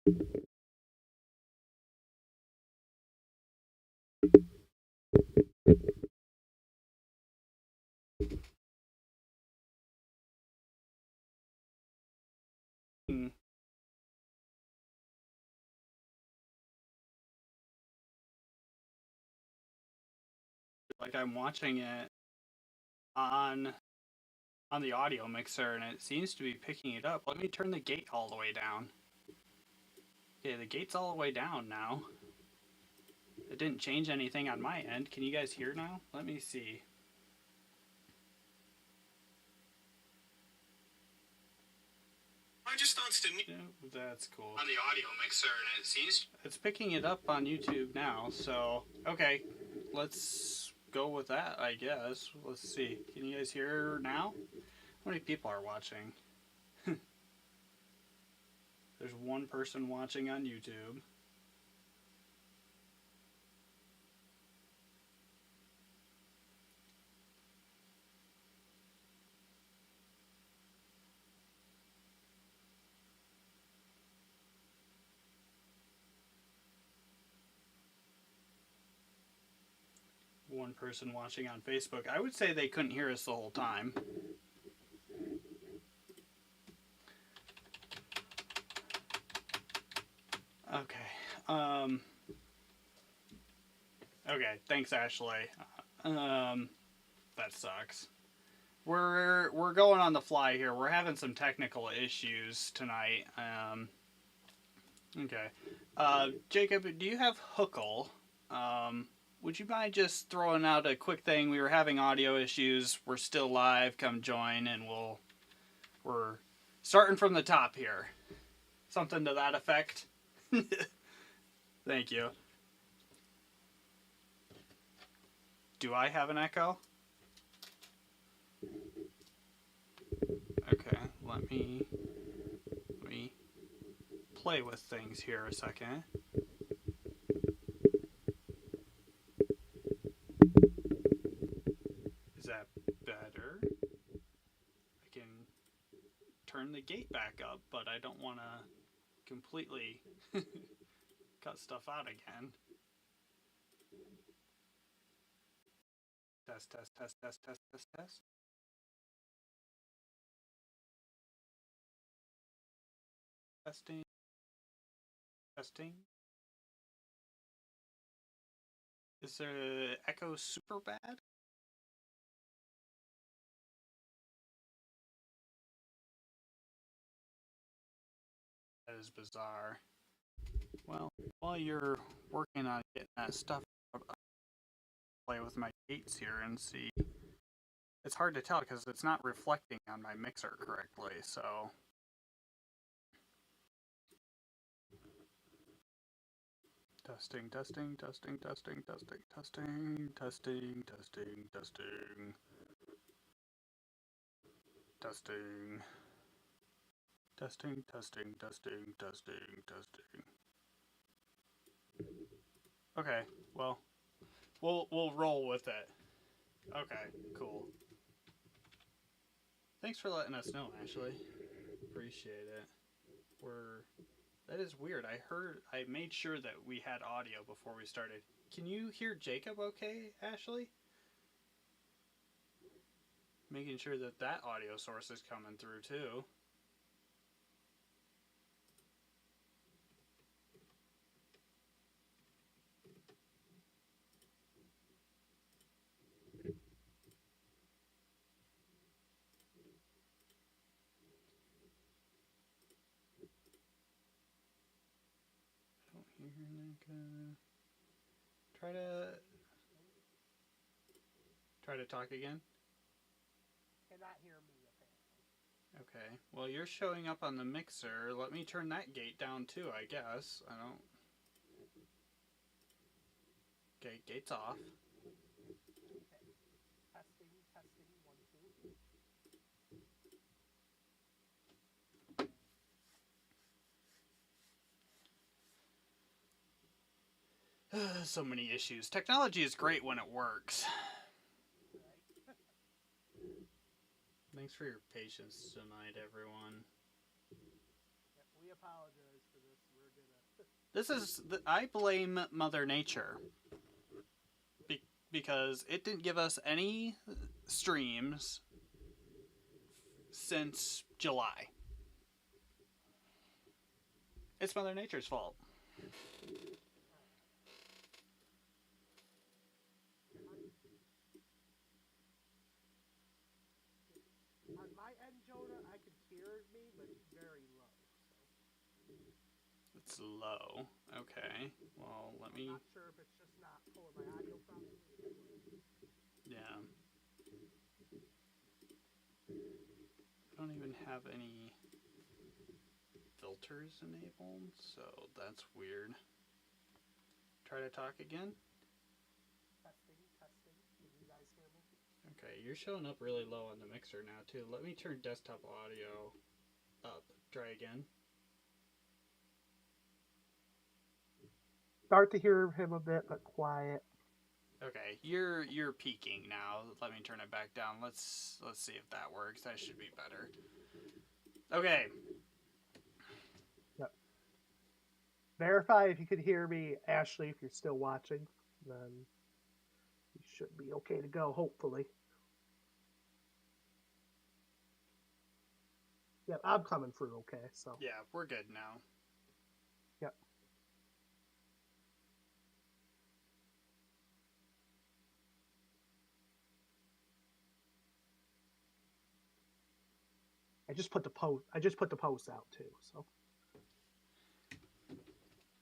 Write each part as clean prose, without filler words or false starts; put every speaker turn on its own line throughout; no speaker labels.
Like I'm watching it on the audio mixer and it seems to be picking it up. Let me turn the gate all the way down. Okay, the gate's all the way down now. It didn't change anything on my end. Can you guys hear now? Let me see. I just launched a new... That's cool. On the audio mixer and it seems... It's picking it up on YouTube now, so... Okay, let's go with that, I guess. Let's see. Can you guys hear now? How many people are watching? There's one person watching on YouTube. One person watching on Facebook. I would say they couldn't hear us the whole time. Okay. Okay, thanks, Ashley. That sucks. We're going on the fly here. We're having some technical issues tonight. Okay. Jacob, do you have Hookle? Would you mind just throwing out a quick thing? We were having audio issues. We're still live. Come join, and we're starting from the top here. Something to that effect. Thank you. Do I have an echo? Okay, let me play with things here a second. Is that better? I can turn the gate back up, but I don't want to completely cut stuff out again. Test, test, test, test, test, test, test. Testing. Testing. Is the echo super bad? That is bizarre. Well, while you're working on getting that stuff out, I'll play with my gates here and see. It's hard to tell because it's not reflecting on my mixer correctly, so... Testing, testing, testing, testing, testing, testing, testing, testing, testing. Testing. Testing, testing, testing, testing, testing. Okay, well, we'll roll with it. Okay, cool. Thanks for letting us know, Ashley. Appreciate it. That is weird. I made sure that we had audio before we started. Can you hear Jacob okay, Ashley? Making sure that audio source is coming through too. I don't hear like try to talk again.
Cannot hear me apparently.
Okay. Well, you're showing up on the mixer. Let me turn that gate down too, I guess. I don't... Okay, gate's off.
Okay. Testing, testing, 1, 2.
So many issues. Technology is great when it works.
Right.
Thanks for your patience tonight, everyone.
Yeah, we apologize for this. We're
I blame Mother Nature because it didn't give us any streams since July. It's Mother Nature's fault.
On my end, Jonah, I can hear me, but it's very low. So
It's low. Okay. Well, let me.
I'm not sure if it's just not pulling my audio properly.
Yeah. I don't even have any filters enabled, so that's weird. Try to talk again.
Testing, testing. Can you guys hear me?
Okay, you're showing up really low on the mixer now too. Let me turn desktop audio up. Try again.
Start to hear him a bit, but quiet.
Okay, you're peaking now. Let me turn it back down. Let's see if that works. That should be better. Okay.
Yep. Verify if you can hear me, Ashley. If you're still watching, then you should be okay to go. Hopefully. Yep, I'm coming through okay. So
Yeah, we're good now.
yep. I just put the post out too. So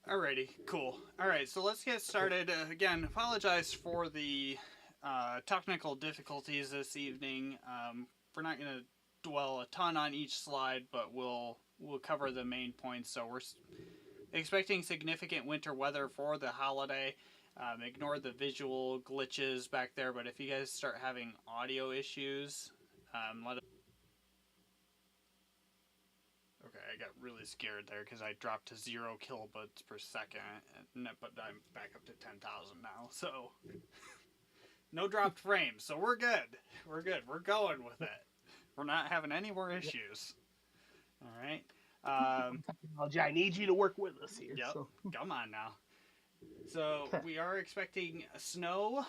Alrighty, cool. Alright, so let's get started. Again, apologize for the technical difficulties this evening. We're not going to dwell a ton on each slide, but we'll cover the main points. So we're expecting significant winter weather for the holiday. Ignore the visual glitches back there, but if you guys start having audio issues, let us. Okay, I got really scared there because I dropped to 0 kilobits per second, but I'm back up to 10,000 now. So no dropped frames, so we're good. We're good. We're going with it. We're not having any more issues. All right.
technology, I need you to work with us here.
Yep.
So.
Come on now. So we are expecting snow,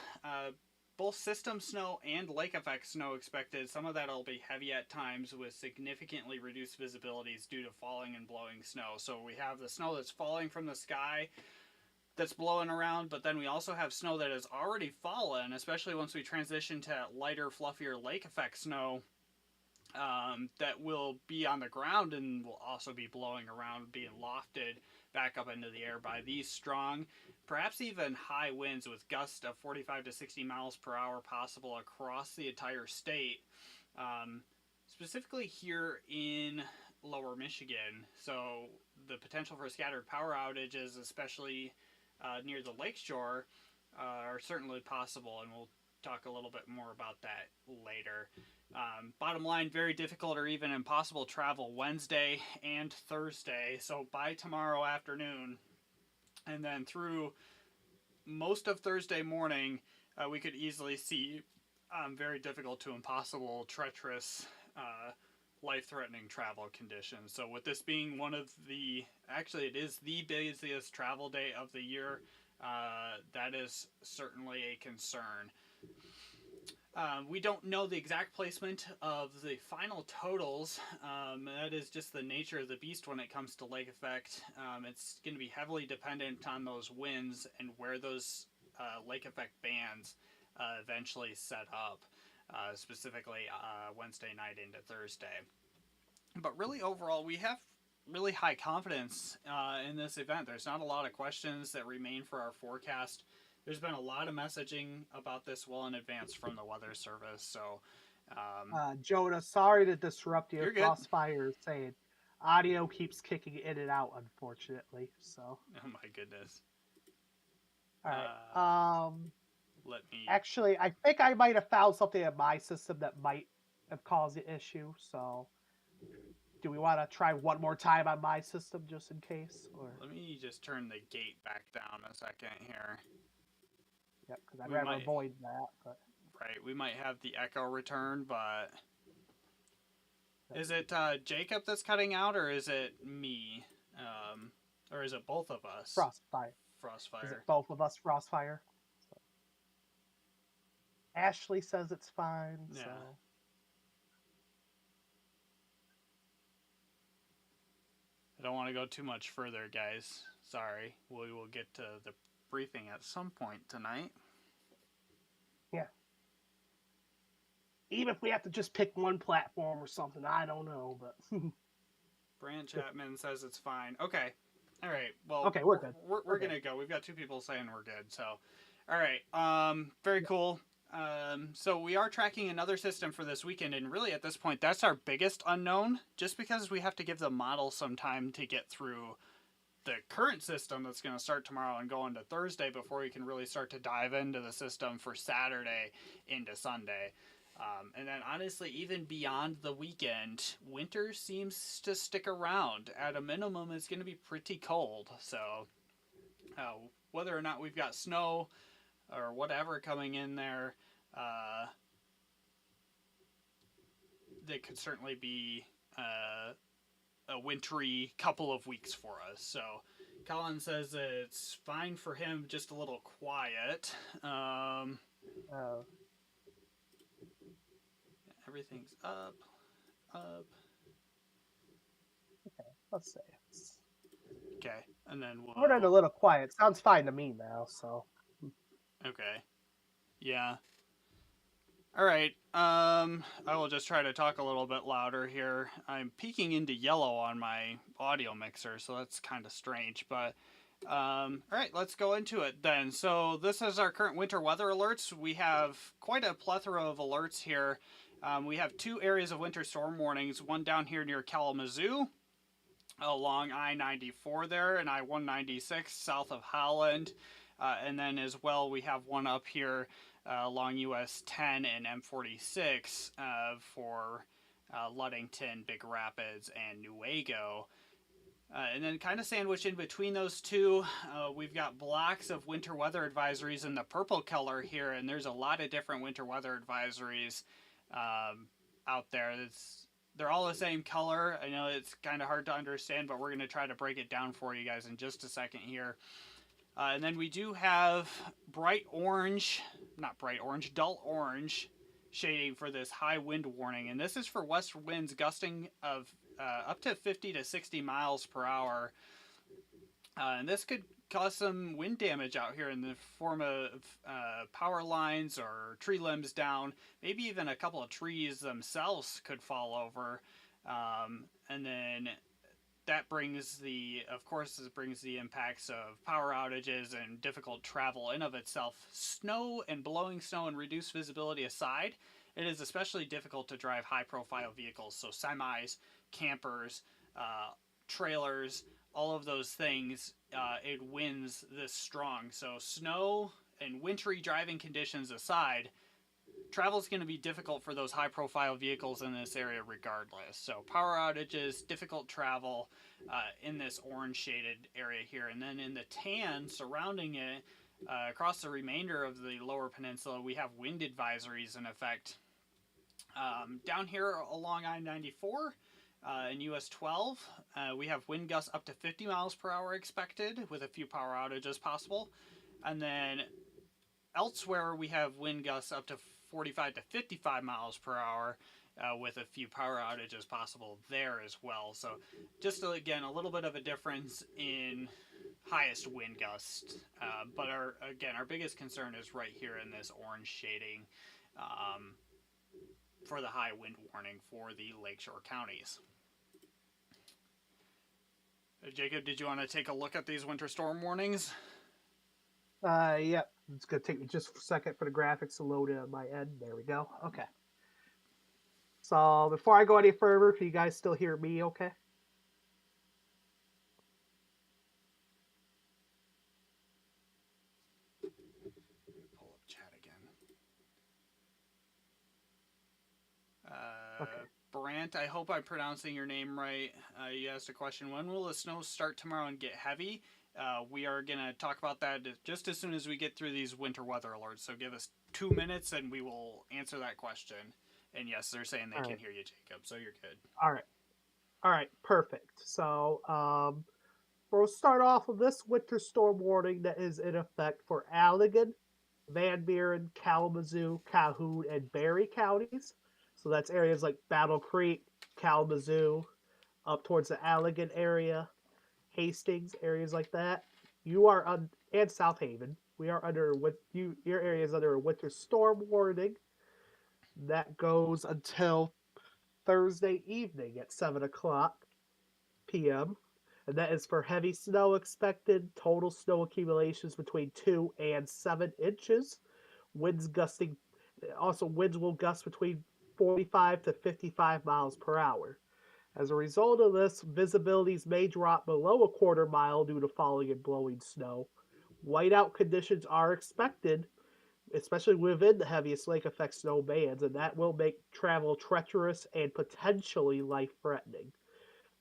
both system snow and lake effect snow expected. Some of that will be heavy at times with significantly reduced visibilities due to falling and blowing snow. So we have the snow that's falling from the sky that's blowing around, but then we also have snow that has already fallen, especially once we transition to lighter, fluffier lake effect snow. That will be on the ground and will also be blowing around, being lofted back up into the air by these strong, perhaps even high winds with gusts of 45 to 60 miles per hour possible across the entire state, specifically here in lower Michigan. So the potential for scattered power outages, especially near the lakeshore, are certainly possible, and we'll talk a little bit more about that later. Bottom line, very difficult or even impossible travel Wednesday and Thursday. So by tomorrow afternoon, and then through most of Thursday morning, we could easily see very difficult to impossible, treacherous, life-threatening travel conditions. So with this being one of the, actually it is the busiest travel day of the year, that is certainly a concern. We don't know the exact placement of the final totals. That is just the nature of the beast when it comes to lake effect. It's going to be heavily dependent on those winds and where those lake effect bands eventually set up, specifically Wednesday night into Thursday. But really, overall, we have really high confidence in this event. There's not a lot of questions that remain for our forecast. There's been a lot of messaging about this well in advance from the Weather Service. So,
Jonah, sorry to disrupt you.
You're good.
Crossfire is saying audio keeps kicking in and out, unfortunately. So.
Oh my goodness.
All right.
Let me.
Actually, I think I might have found something in my system that might have caused the issue. So, do we want to try one more time on my system just in case? Or
Let me just turn the gate back down a second here.
Yep, because I'd rather avoid that. But
right, we might have the echo return, but is it Jacob that's cutting out, or is it me? Or is it both of us?
Frostfire.
Frostfire.
Is it both of us, Frostfire? So. Ashley says it's fine,
Yeah.
so.
I don't want to go too much further, guys. Sorry. We will get to the briefing at some point tonight.
Yeah. Even if we have to just pick one platform or something, I don't know, but.
Brant Chapman says it's fine. Okay. All right. Well,
okay, we're good.
We're going to go. We've got 2 people saying we're good. So, all right. Very cool. So we are tracking another system for this weekend, and really at this point, that's our biggest unknown, just because we have to give the model some time to get through the current system that's going to start tomorrow and go into Thursday before we can really start to dive into the system for Saturday into Sunday. And then honestly, even beyond the weekend, winter seems to stick around. At a minimum, it's going to be pretty cold. So whether or not we've got snow or whatever coming in there, that could certainly be a wintry couple of weeks for us. So Colin says it's fine for him, just a little quiet. Everything's up.
Okay, let's see.
Okay, and then we'll...
We're not a little quiet. Sounds fine to me now, so.
Okay. Yeah. All right. I will just try to talk a little bit louder here. I'm peeking into yellow on my audio mixer, so that's kind of strange, but... all right, let's go into it then. So this is our current winter weather alerts. We have quite a plethora of alerts here. We have 2 areas of winter storm warnings, one down here near Kalamazoo, along I-94 there, and I-196 south of Holland. And then as well, we have one up here along US 10 and M46 for Ludington, Big Rapids, and Newaygo. And then kind of sandwiched in between those two, we've got blocks of winter weather advisories in the purple color here, and there's a lot of different winter weather advisories out there. They're all the same color. I know it's kind of hard to understand, but we're going to try to break it down for you guys in just a second here. And then we do have dull orange shading for this high wind warning, and this is for west winds gusting of up to 50 to 60 miles per hour. And this could cause some wind damage out here in the form of power lines or tree limbs down. Maybe even a couple of trees themselves could fall over. And then that brings the impacts of power outages and difficult travel in of itself. Snow and blowing snow and reduced visibility aside, it is especially difficult to drive high-profile vehicles, so semis, campers, trailers, all of those things, it winds this strong. So snow and wintry driving conditions aside, travel is going to be difficult for those high-profile vehicles in this area regardless. So power outages, difficult travel in this orange-shaded area here. And then in the tan surrounding it, across the remainder of the lower peninsula, we have wind advisories in effect. Down here along I-94, in US 12, we have wind gusts up to 50 miles per hour expected, with a few power outages possible. And then elsewhere, we have wind gusts up to 45 to 55 miles per hour, with a few power outages possible there as well. So just, again, a little bit of a difference in highest wind gust. But our biggest concern is right here in this orange shading for the high wind warning for the lakeshore counties. Jacob, did you want to take a look at these winter storm warnings?
Yep. It's going to take me just a second for the graphics to load in on my end. There we go. Okay. So before I go any further, can you guys still hear me okay?
Pull up chat again.
Okay.
Brant, I hope I'm pronouncing your name right. You asked a question. When will the snow start tomorrow and get heavy? We are going to talk about that just as soon as we get through these winter weather alerts. So give us 2 minutes and we will answer that question. And yes, they're saying they can hear you, Jacob, so you're good.
All right. Perfect. So we'll start off with this winter storm warning that is in effect for Allegan, Van Buren, Kalamazoo, Calhoun, and Berry counties. So that's areas like Battle Creek, Kalamazoo, up towards the Allegan area, Hastings, areas like that. You are on, and South Haven. We are under what your area is under a winter storm warning that goes until Thursday evening at 7 o'clock p.m. And that is for heavy snow expected. Total snow accumulations between 2 and 7 inches. Winds gusting. Also, winds will gust between 45 to 55 miles per hour. As a result of this, visibilities may drop below a quarter mile due to falling and blowing snow. Whiteout conditions are expected, especially within the heaviest lake effect snow bands, and that will make travel treacherous and potentially life threatening.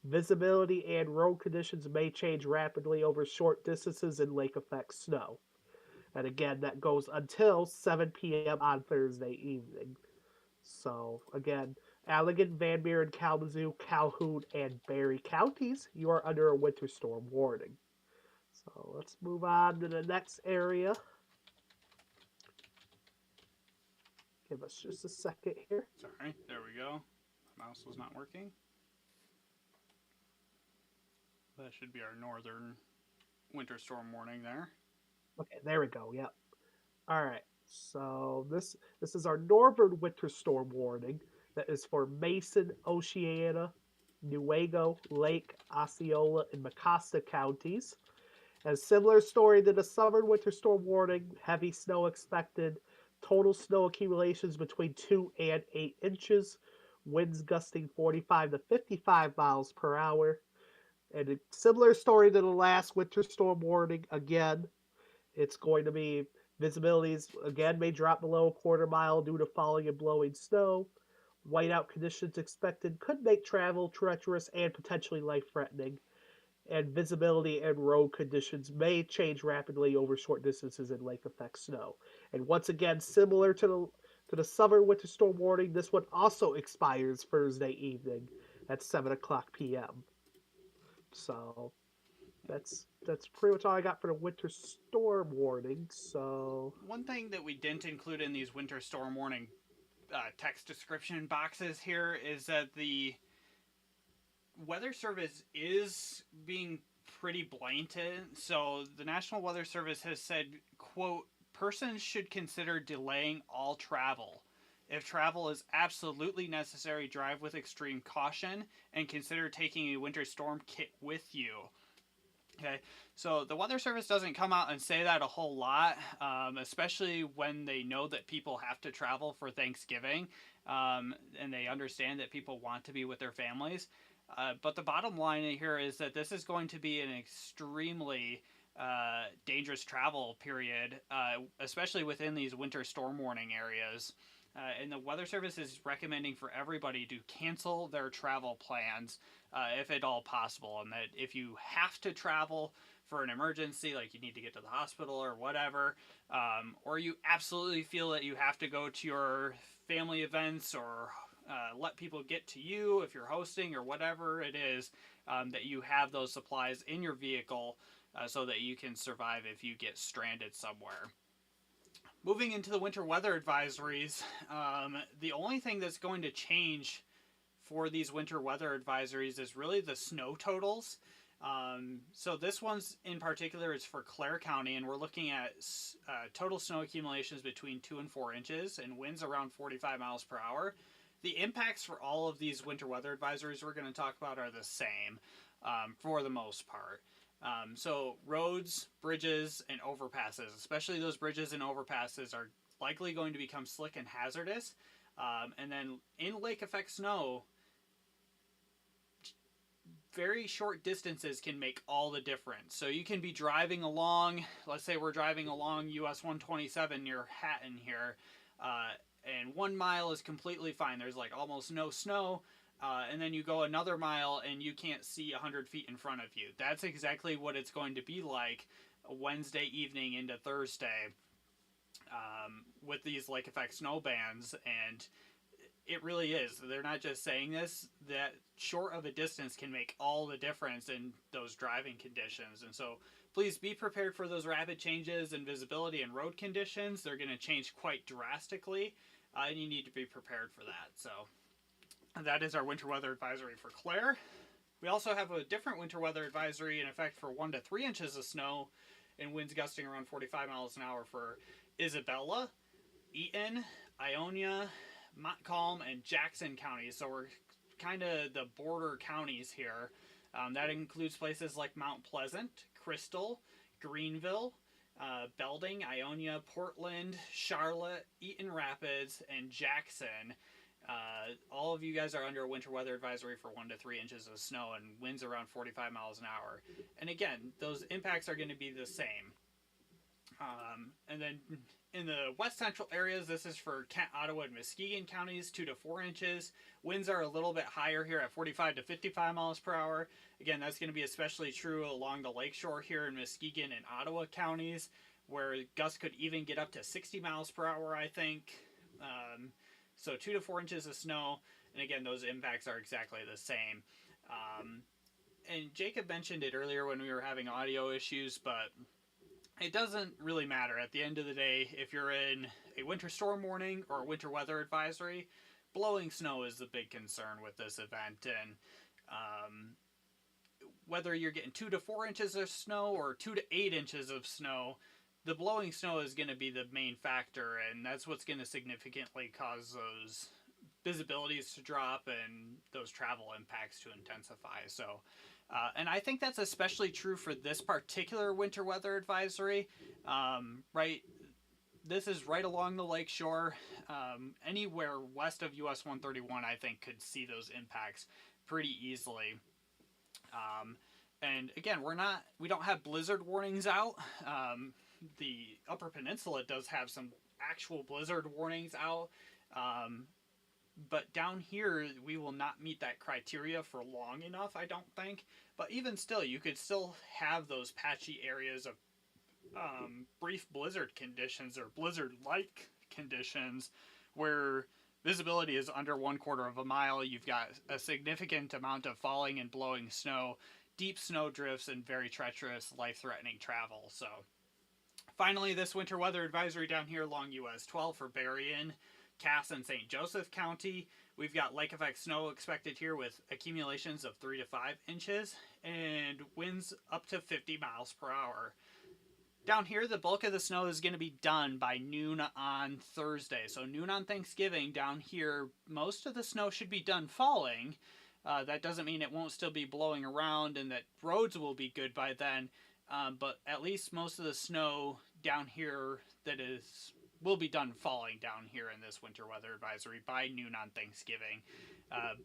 Visibility and road conditions may change rapidly over short distances in lake effect snow. And again, that goes until 7 p.m. on Thursday evening. So, again, Allegan, Van Buren, Kalamazoo, Calhoun, and Berry counties, you are under a winter storm warning. So, let's move on to the next area. Give us just a second here.
Sorry, there we go. My mouse was not working. That should be our northern winter storm warning there.
Okay, there we go. Yep. All right. So this is our northern winter storm warning that is for Mason, Oceana, Newaygo, Lake, Osceola, and Mecosta counties. A similar story to the southern winter storm warning, heavy snow expected, total snow accumulations between 2 and 8 inches, winds gusting 45 to 55 miles per hour. And a similar story to the last winter storm warning, again, it's going to be visibilities, again, may drop below a quarter mile due to falling and blowing snow. Whiteout conditions expected could make travel treacherous and potentially life-threatening. And visibility and road conditions may change rapidly over short distances in lake effect snow. And once again, similar to the southern winter storm warning, this one also expires Thursday evening at 7 o'clock p.m. So that's pretty much all I got for the winter storm warning. So
one thing that we didn't include in these winter storm warning text description boxes here is that the Weather Service is being pretty blatant. So the National Weather Service has said, quote, persons should consider delaying all travel. If travel is absolutely necessary, drive with extreme caution and consider taking a winter storm kit with you. Okay, so the Weather Service doesn't come out and say that a whole lot, especially when they know that people have to travel for Thanksgiving, and they understand that people want to be with their families. But the bottom line here is that this is going to be an extremely dangerous travel period, especially within these winter storm warning areas. And the Weather Service is recommending for everybody to cancel their travel plans if at all possible. And that if you have to travel for an emergency, like you need to get to the hospital or whatever, or you absolutely feel that you have to go to your family events or let people get to you if you're hosting or whatever it is, that you have those supplies in your vehicle so that you can survive if you get stranded somewhere. Moving into the winter weather advisories, the only thing that's going to change for these winter weather advisories is really the snow totals. So this one's in particular is for Clare County, and we're looking at total snow accumulations between 2 and 4 inches and winds around 45 miles per hour. The impacts for all of these winter weather advisories we're going to talk about are the same for the most part. So roads, bridges, and overpasses, especially those bridges and overpasses, are likely going to become slick and hazardous. And then in lake effect snow, very short distances can make all the difference. So you can be driving along, let's say we're driving along US 127 near Hatton here, and 1 mile is completely fine. There's like almost no snow. And then you go another mile and you can't see 100 feet in front of you. That's exactly what it's going to be like Wednesday evening into Thursday with these lake effect snow bands. And it really is. They're not just saying this. That short of a distance can make all the difference in those driving conditions. And so please be prepared for those rapid changes in visibility and road conditions. They're going to change quite drastically, and you need to be prepared for that. So that is our winter weather advisory for Clare. We also have a different winter weather advisory in effect for 1 to 3 inches of snow and winds gusting around 45 miles an hour for Isabella, Eaton, Ionia, Montcalm, and Jackson counties. So we're kind of the border counties here. That includes places like Mount Pleasant, Crystal, Greenville, Belding, Ionia, Portland, Charlotte, Eaton Rapids, and Jackson. All of you guys are under a winter weather advisory for 1 to 3 inches of snow and winds around 45 miles an hour. And again, those impacts are going to be the same. And then in the west central areas, this is for Kent, Ottawa, and Muskegon counties, 2 to 4 inches. Winds are a little bit higher here at 45 to 55 miles per hour. Again, that's going to be especially true along the lakeshore here in Muskegon and Ottawa counties, where gusts could even get up to 60 miles per hour, I think. So 2 to 4 inches of snow, and again, those impacts are exactly the same. And Jacob mentioned it earlier when we were having audio issues, but it doesn't really matter. At the end of the day, if you're in a winter storm warning or a winter weather advisory, blowing snow is the big concern with this event. And whether you're getting 2 to 4 inches of snow or 2 to 8 inches of snow, the blowing snow is going to be the main factor, and that's what's going to significantly cause those visibilities to drop and those travel impacts to intensify. So, and I think that's especially true for this particular winter weather advisory. Right, this is right along the lake shore. Anywhere west of US 131, I think, could see those impacts pretty easily. And again, we don't have blizzard warnings out. The Upper Peninsula does have some actual blizzard warnings out, but down here we will not meet that criteria for long enough, I don't think. But even still, you could still have those patchy areas of brief blizzard conditions or blizzard-like conditions where visibility is under 1/4 of a mile. You've got a significant amount of falling and blowing snow, deep snow drifts, and very treacherous, life-threatening travel. So finally, this winter weather advisory down here along US 12 for Berrien, Cass, and St. Joseph County. We've got lake effect snow expected here with accumulations of 3 to 5 inches and winds up to 50 miles per hour. Down here, the bulk of the snow is going to be done by noon on Thursday. So noon on Thanksgiving down here, most of the snow should be done falling. That doesn't mean it won't still be blowing around and that roads will be good by then. But at least most of the snow down here will be done falling down here in this winter weather advisory by noon on Thanksgiving.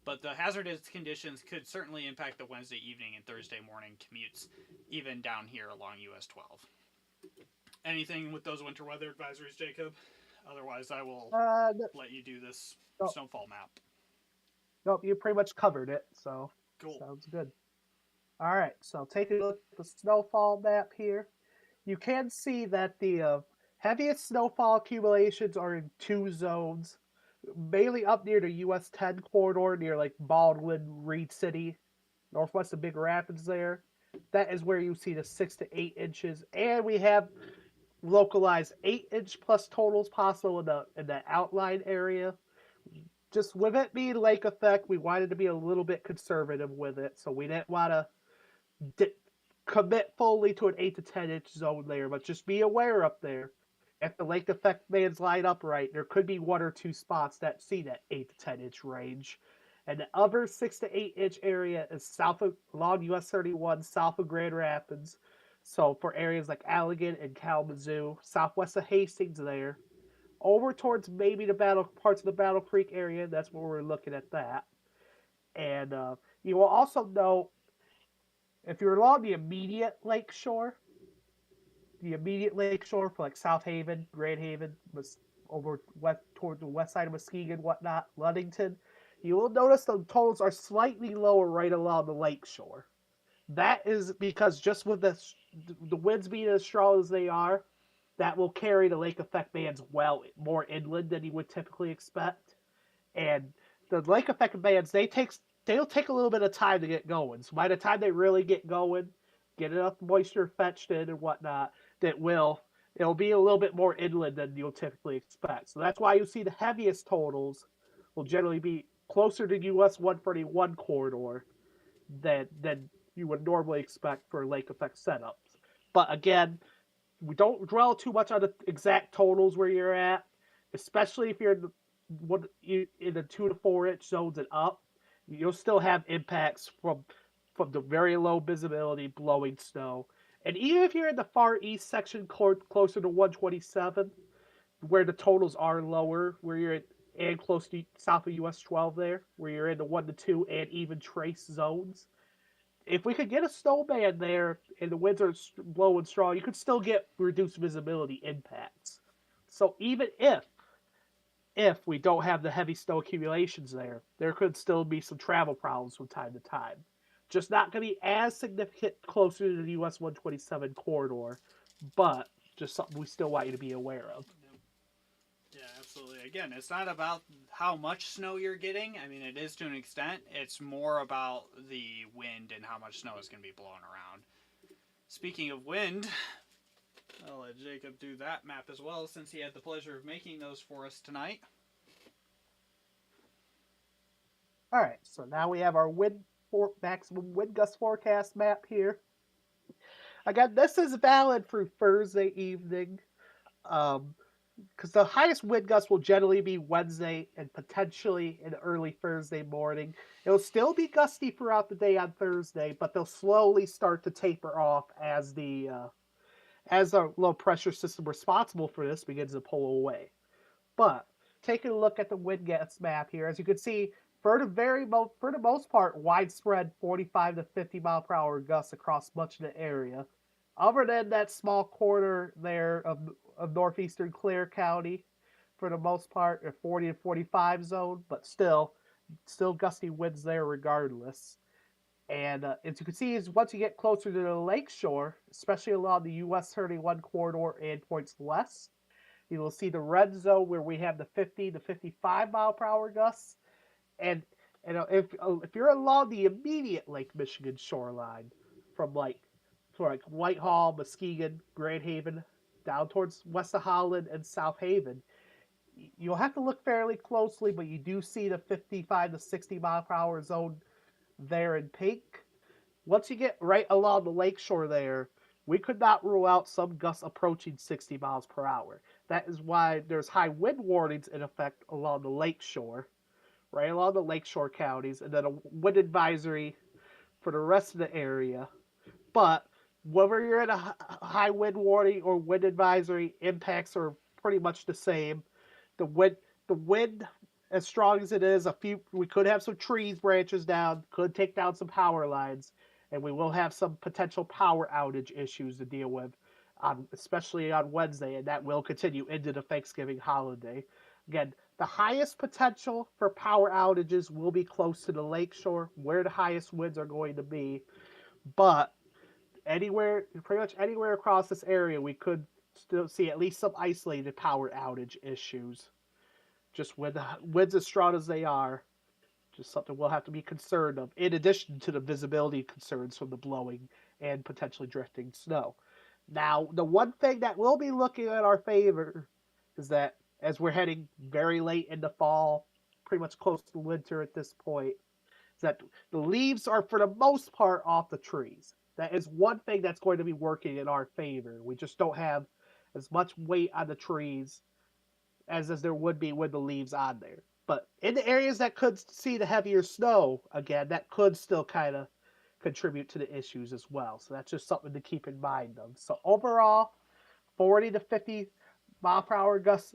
But the hazardous conditions could certainly impact the Wednesday evening and Thursday morning commutes, even down here along US 12. Anything with those winter weather advisories, Jacob? Otherwise, I will let you do this snowfall map.
Nope, you pretty much covered it, so
cool.
Sounds good. All right, so taking a look at the snowfall map here, you can see that the heaviest snowfall accumulations are in 2 zones, mainly up near the US 10 corridor near like Baldwin, Reed City, northwest of Big Rapids there. That is where you see the 6 to 8 inches, and we have localized 8-inch plus totals possible in the outline area. Just with it being lake effect, we wanted to be a little bit conservative with it, so we didn't want to commit fully to an 8 to 10 inch zone there, but just be aware up there. If the lake effect bands line up right, there could be 1 or 2 spots that see that 8 to 10 inch range. And the other 6 to 8 inch area is along US 31, south of Grand Rapids. So for areas like Allegan and Kalamazoo, southwest of Hastings there, over towards maybe parts of the Battle Creek area, that's where we're looking at that. And you will also know, if you're along the immediate lake shore for like South Haven, Grand Haven, over west toward the west side of Muskegon, whatnot, Ludington, you will notice the totals are slightly lower right along the lake shore. That is because just with the winds being as strong as they are, that will carry the lake effect bands well more inland than you would typically expect. And the lake effect bands, they'll take a little bit of time to get going. So by the time they really get going, get enough moisture fetched in and whatnot, it'll be a little bit more inland than you'll typically expect. So that's why you see the heaviest totals will generally be closer to US 141 corridor than you would normally expect for lake effect setups. But again, we don't dwell too much on the exact totals where you're at, especially if you're in the 2 to 4 inch zones and up. You'll still have impacts from the very low visibility blowing snow. And even if you're in the far east section closer to 127, where the totals are lower, where you're and close to south of US 12 there, where you're in the 1 to 2 and even trace zones, if we could get a snowman there and the winds are blowing strong, you could still get reduced visibility impacts. So even if we don't have the heavy snow accumulations there could still be some travel problems from time to time. Just not going to be as significant closer to the US 127 corridor, but just something we still want you to be aware of.
Yeah, absolutely. Again, it's not about how much snow you're getting. I mean, it is to an extent. It's more about the wind and how much snow is going to be blowing around. Speaking of wind, I'll let Jacob do that map as well since he had the pleasure of making those for us tonight.
All right, so now we have our maximum wind gust forecast map here. Again, this is valid through Thursday evening. Because the highest wind gusts will generally be Wednesday and potentially in early Thursday morning. It'll still be gusty throughout the day on Thursday, but they'll slowly start to taper off as the low pressure system responsible for this begins to pull away. But taking a look at the wind gusts map here, as you can see, for the most part, widespread 45 to 50 mile per hour gusts across much of the area. Other than that small corner there of northeastern Clare County, for the most part, a 40 to 45 zone, but still gusty winds there regardless. And as you can see, is once you get closer to the lakeshore, especially along the US 31 corridor and points west, you will see the red zone where we have the 50 to 55 mile per hour gusts. And if you're along the immediate Lake Michigan shoreline, from like Whitehall, Muskegon, Grand Haven, down towards west of Holland and South Haven, you'll have to look fairly closely, but you do see the 55 to 60 mile per hour zone there in pink. Once you get right along the lakeshore there, we could not rule out some gusts approaching 60 miles per hour. That is why there's high wind warnings in effect along the lakeshore, right along the lakeshore counties, and then a wind advisory for the rest of the area. But whether you're in a high wind warning or wind advisory, impacts are pretty much the same. The wind, as strong as it is, we could have some trees, branches down, could take down some power lines, and we will have some potential power outage issues to deal with, especially on Wednesday, and that will continue into the Thanksgiving holiday. Again, the highest potential for power outages will be close to the lakeshore, where the highest winds are going to be. But pretty much anywhere across this area, we could still see at least some isolated power outage issues. Just with the winds as strong as they are, just something we'll have to be concerned of, in addition to the visibility concerns from the blowing and potentially drifting snow. Now, the one thing that will be looking in our favor is that as we're heading very late into fall, pretty much close to winter at this point, is that the leaves are for the most part off the trees. That is one thing that's going to be working in our favor. We just don't have as much weight on the trees as there would be with the leaves on there. But in the areas that could see the heavier snow, again, that could still kind of contribute to the issues as well. So that's just something to keep in mind of. So overall, 40 to 50 mile per hour gusts,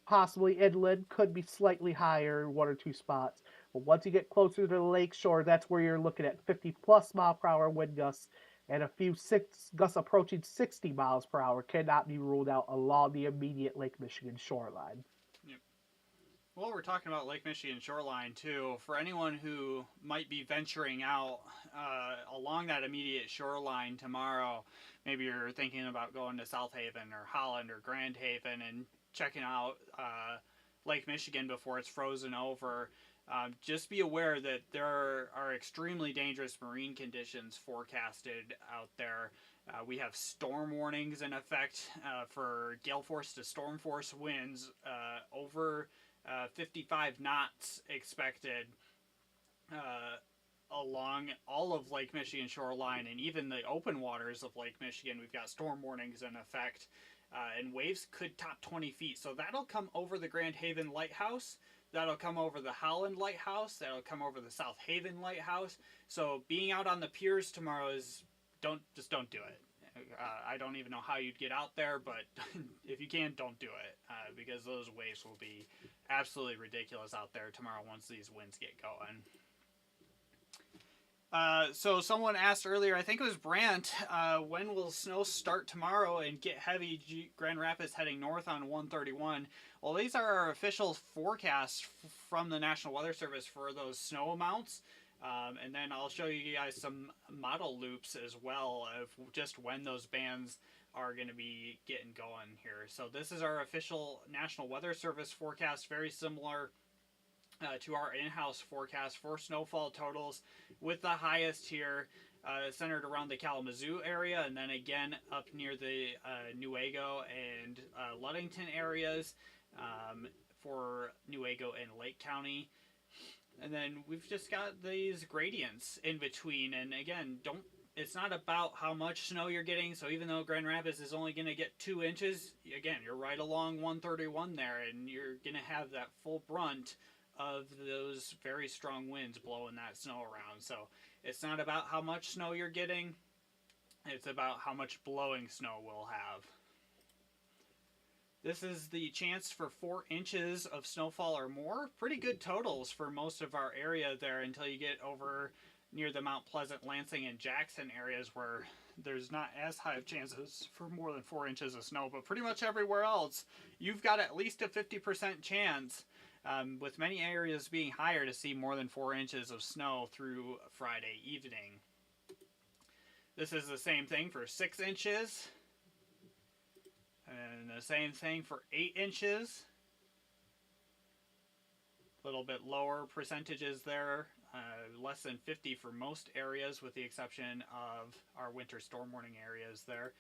possibly inland, could be slightly higher in one or two spots. But once you get closer to the lakeshore, that's where you're looking at 50 plus mile per hour wind gusts, and a few gusts approaching 60 miles per hour cannot be ruled out along the immediate Lake Michigan shoreline.
Yep. Well, we're talking about Lake Michigan shoreline too. For anyone who might be venturing out along that immediate shoreline tomorrow, maybe you're thinking about going to South Haven or Holland or Grand Haven and checking out Lake Michigan before it's frozen over. Just be aware that there are extremely dangerous marine conditions forecasted out there. We have storm warnings in effect for gale force to storm force winds over 55 knots expected along all of Lake Michigan shoreline, and even the open waters of Lake Michigan. We've got storm warnings in effect, and waves could top 20 feet. So that'll come over the Grand Haven Lighthouse. That'll come over the Holland Lighthouse. That'll come over the South Haven Lighthouse. So being out on the piers tomorrow is don't do it. I don't even know how you'd get out there, but if you can, don't do it because those waves will be absolutely ridiculous out there tomorrow once these winds get going. So someone asked earlier, I think it was Brant, when will snow start tomorrow and get heavy? Grand Rapids heading north on 131. Well, these are our official forecasts from the National Weather Service for those snow amounts. And then I'll show you guys some model loops as well of just when those bands are going to be getting going here. So this is our official National Weather Service forecast, very similar to our in-house forecast for snowfall totals, with the highest here centered around the Kalamazoo area, and then again up near the Newaygo and Ludington areas for Newaygo and Lake County. And then we've just got these gradients in between, and again, it's not about how much snow you're getting. So even though Grand Rapids is only going to get 2 inches, again, you're right along 131 there, and you're going to have that full brunt of those very strong winds blowing that snow around. So it's not about how much snow you're getting, it's about how much blowing snow we'll have. This is the chance for 4 inches of snowfall or more. Pretty good totals for most of our area there until you get over near the Mount Pleasant, Lansing, and Jackson areas where there's not as high of chances for more than 4 inches of snow. But pretty much everywhere else, you've got at least a 50% chance, with many areas being higher, to see more than 4 inches of snow through Friday evening. This is the same thing for 6 inches. And the same thing for 8 inches. A little bit lower percentages there. Less than 50 for most areas, with the exception of our winter storm warning areas there.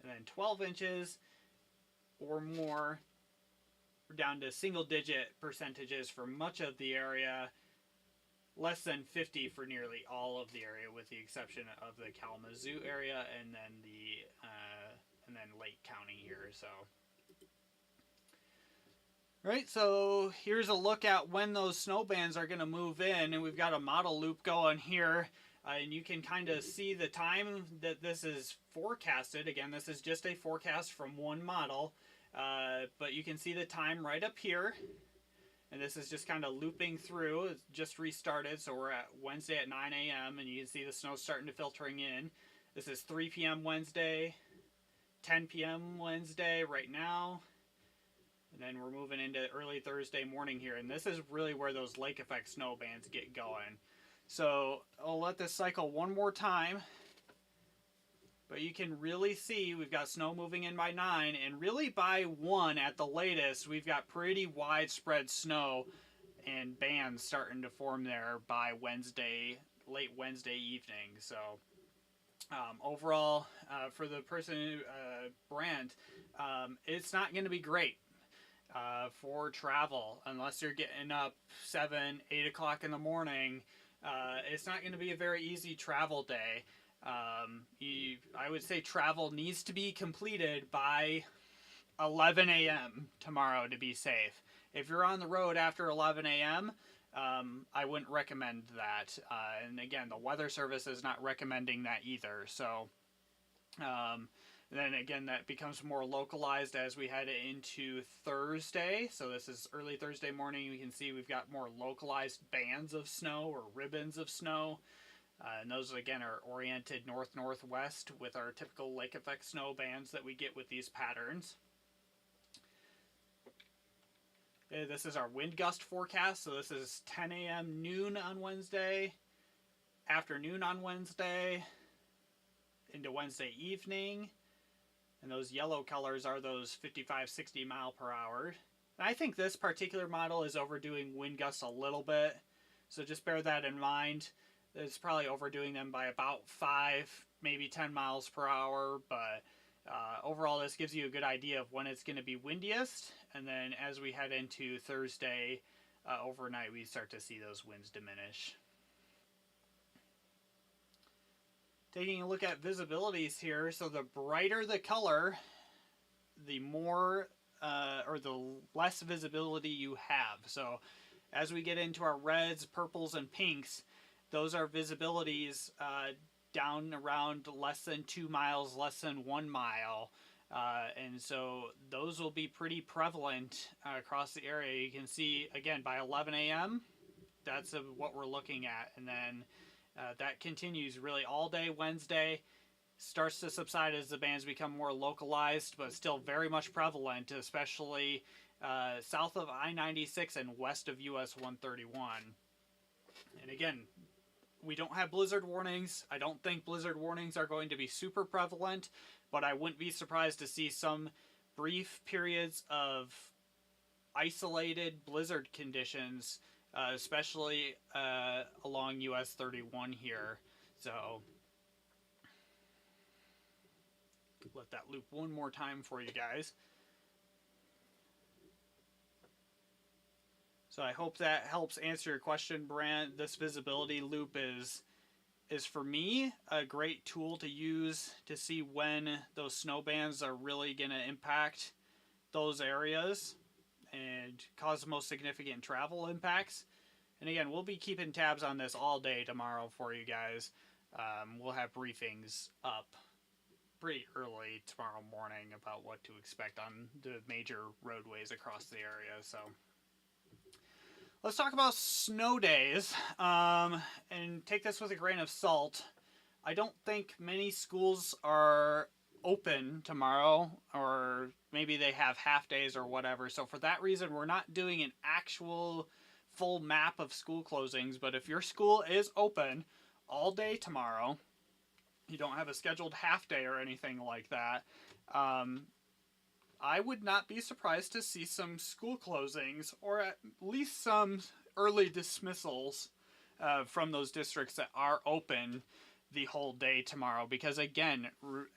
And then 12 inches or more, we're down to single-digit percentages for much of the area. Less than 50 for nearly all of the area, with the exception of the Kalamazoo area and then Lake County here. So, right. So here's a look at when those snow bands are going to move in, and we've got a model loop going here, and you can kind of see the time that this is forecasted. Again, this is just a forecast from one model, but you can see the time right up here. And this is just kind of looping through. It's just restarted, so we're at Wednesday at 9 a.m. and you can see the snow starting to filtering in. This is 3 p.m. Wednesday, 10 p.m. Wednesday right now. And then we're moving into early Thursday morning here. And this is really where those lake effect snow bands get going. So I'll let this cycle one more time. But you can really see we've got snow moving in by 9, and really by 1 at the latest, we've got pretty widespread snow and bands starting to form there by Wednesday, late Wednesday evening. So overall, for the person, Brent, it's not going to be great for travel unless you're getting up 7, 8 o'clock in the morning. It's not going to be a very easy travel day. I would say travel needs to be completed by 11 a.m. tomorrow to be safe. If you're on the road after 11 a.m., I wouldn't recommend that. And again, the Weather Service is not recommending that either. So then again, that becomes more localized as we head into Thursday. So this is early Thursday morning. You can see we've got more localized bands of snow or ribbons of snow. And those, again, are oriented north-northwest with our typical lake effect snow bands that we get with these patterns. This is our wind gust forecast. So this is 10 a.m. noon on Wednesday, afternoon on Wednesday, into Wednesday evening. And those yellow colors are those 55, 60 mile per hour And I think this particular model is overdoing wind gusts a little bit, so just bear that in mind. It's probably overdoing them by about 5, maybe 10 miles per hour, but overall this gives you a good idea of when it's going to be windiest, and then as we head into Thursday overnight, we start to see those winds diminish. Taking a look at visibilities here, so the brighter the color, the more or the less visibility you have. So as we get into our reds, purples, and pinks, those are visibilities down around less than 2 miles, less than 1 mile. And so those will be pretty prevalent across the area. You can see, again, by 11 a.m., that's what we're looking at. And then that continues really all day Wednesday. Starts to subside as the bands become more localized, but still very much prevalent, especially south of I-96 and west of US 131. And again, we don't have blizzard warnings. I don't think blizzard warnings are going to be super prevalent, but I wouldn't be surprised to see some brief periods of isolated blizzard conditions, especially along US 31 here. So let that loop one more time for you guys. So I hope that helps answer your question, Brant. This visibility loop is for me a great tool to use to see when those snow bands are really going to impact those areas and cause the most significant travel impacts. And again, we'll be keeping tabs on this all day tomorrow for you guys. We'll have briefings up pretty early tomorrow morning about what to expect on the major roadways across the area. So let's talk about snow days, and take this with a grain of salt. I don't think many schools are open tomorrow, or maybe they have half days or whatever. So for that reason, we're not doing an actual full map of school closings. But if your school is open all day tomorrow, you don't have a scheduled half day or anything like that, I would not be surprised to see some school closings, or at least some early dismissals from those districts that are open the whole day tomorrow. Because again,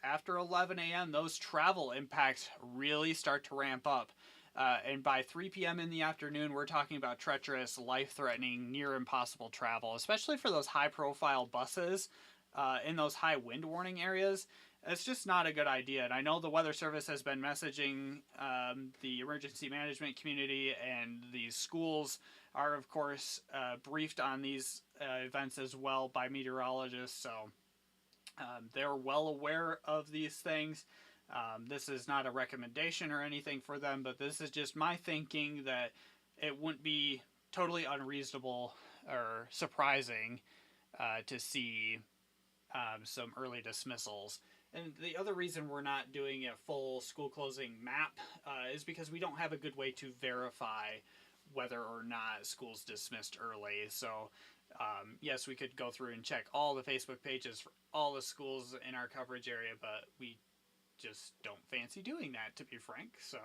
after 11 a.m., those travel impacts really start to ramp up. And by 3 p.m. in the afternoon, we're talking about treacherous, life-threatening, near impossible travel, especially for those high-profile buses in those high wind warning areas. It's just not a good idea. And I know the Weather Service has been messaging the emergency management community, and the schools are, of course, briefed on these events as well by meteorologists. So they're well aware of these things. This is not a recommendation or anything for them, but this is just my thinking that it wouldn't be totally unreasonable or surprising to see some early dismissals. And the other reason we're not doing a full school closing map is because we don't have a good way to verify whether or not schools dismissed early. So yes, we could go through and check all the Facebook pages for all the schools in our coverage area, but we just don't fancy doing that, to be frank. So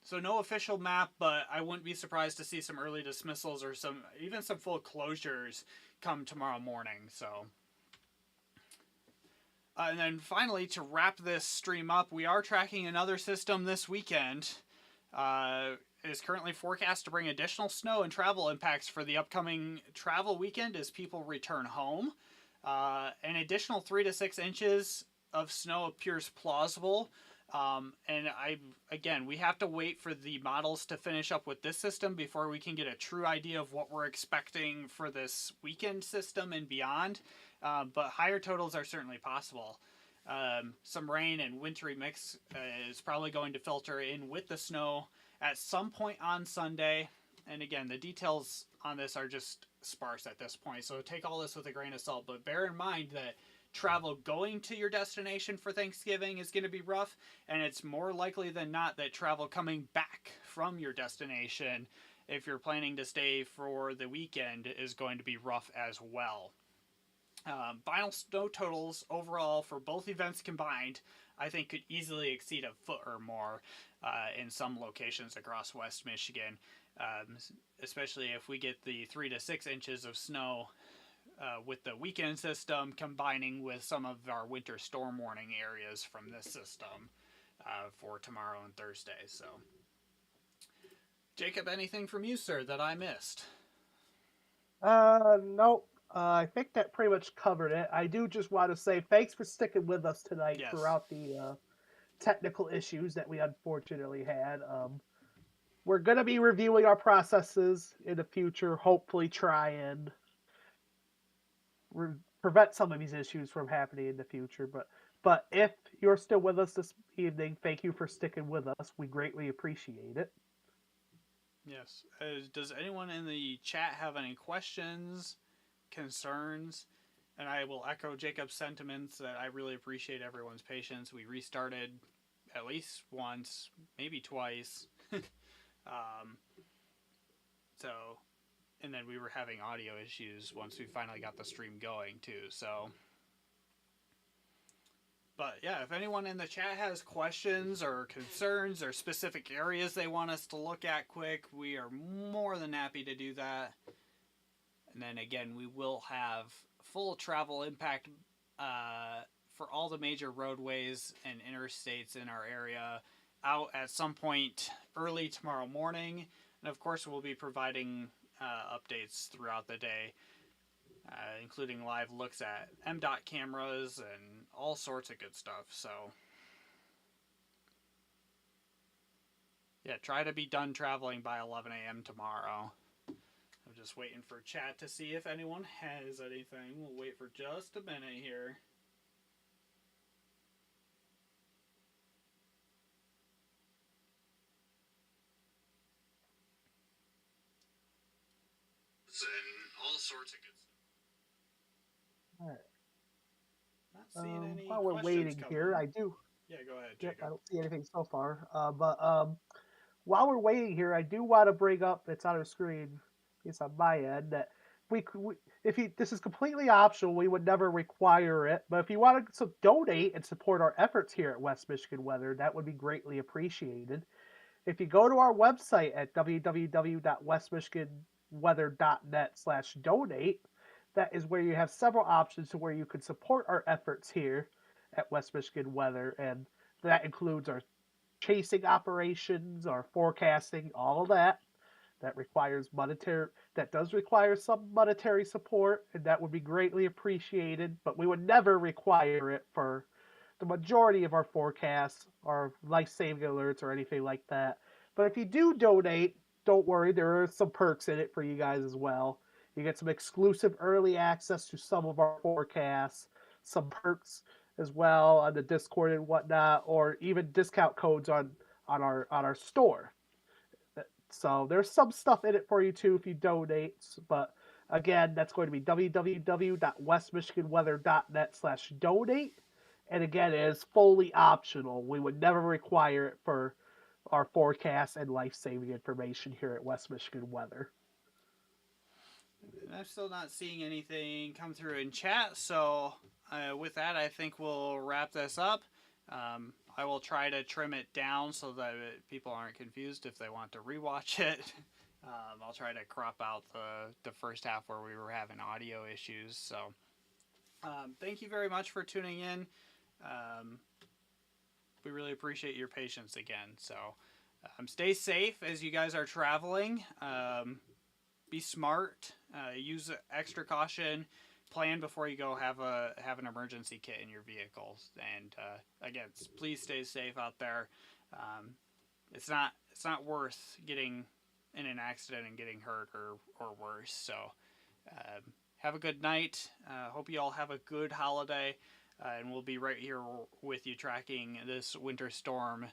so no official map, but I wouldn't be surprised to see some early dismissals or even some full closures come tomorrow morning. So and then finally, to wrap this stream up, we are tracking another system this weekend. It is currently forecast to bring additional snow and travel impacts for the upcoming travel weekend as people return home. An additional 3 to 6 inches of snow appears plausible. And again, we have to wait for the models to finish up with this system before we can get a true idea of what we're expecting for this weekend system and beyond. But higher totals are certainly possible. Some rain and wintry mix is probably going to filter in with the snow at some point on Sunday. And again, the details on this are just sparse at this point, so take all this with a grain of salt. But bear in mind that travel going to your destination for Thanksgiving is going to be rough, and it's more likely than not that travel coming back from your destination, if you're planning to stay for the weekend, is going to be rough as well. Final snow totals overall for both events combined, I think, could easily exceed a foot or more in some locations across West Michigan, um, especially if we get the 3 to 6 inches of snow with the weekend system combining with some of our winter storm warning areas from this system for tomorrow and Thursday. So, Jacob, anything from you, sir, that I missed?
Nope. I think that pretty much covered it. I do just want to say thanks for sticking with us tonight
Yes.
throughout the technical issues that we unfortunately had. We're going to be reviewing our processes in the future, hopefully try and prevent some of these issues from happening in the future. But if you're still with us this evening, thank you for sticking with us. We greatly appreciate it.
Yes. Does anyone in the chat have any questions, concerns? And I will echo Jacob's sentiments that I really appreciate everyone's patience. We restarted at least once, maybe twice. um, so, and then we were having audio issues once we finally got the stream going too. So, but yeah, if anyone in the chat has questions or concerns or specific areas they want us to look at quick, we are more than happy to do that. And then again, we will have full travel impact for all the major roadways and interstates in our area out at some point early tomorrow morning. And of course, we'll be providing updates throughout the day, including live looks at MDOT cameras and all sorts of good stuff. So, yeah, try to be done traveling by 11 a.m. tomorrow. I'm just waiting for chat to see if anyone has anything. We'll wait for just a minute here. And all sorts of good stuff.
All right.
Not seeing any
While we're
questions
waiting
coming.
here, I do.
Yeah, go ahead,
Yep,
Jacob.
I don't see anything so far. But while we're waiting here, I do want to bring up, it's on our screen, it's on my end, that this is completely optional, we would never require it. But if you want to donate and support our efforts here at West Michigan Weather, that would be greatly appreciated. If you go to our website at www.westmichiganweather.net/donate, that is where you have several options to where you can support our efforts here at West Michigan Weather, and that includes our chasing operations, our forecasting, all of that. That does require some monetary support, and that would be greatly appreciated, but we would never require it for the majority of our forecasts, our life-saving alerts, or anything like that. But if you do donate, don't worry, there are some perks in it for you guys as well. You get some exclusive early access to some of our forecasts, some perks as well on the Discord and whatnot, or even discount codes on our store. So there's some stuff in it for you too if you donate. But again, that's going to be www.westmichiganweather.net/donate. And again, it is fully optional. We would never require it for our forecast and life-saving information here at West Michigan Weather.
And I'm still not seeing anything come through in chat, so with that, I think we'll wrap this up. I will try to trim it down so that people aren't confused if they want to rewatch it. I'll try to crop out the first half where we were having audio issues. So, thank you very much for tuning in. We really appreciate your patience again. So, stay safe as you guys are traveling. Be smart. Use extra caution. Plan before you go. Have an emergency kit in your vehicles. And again, please stay safe out there. It's not worth getting in an accident and getting hurt or worse. So have a good night. Hope you all have a good holiday. And we'll be right here with you tracking this winter storm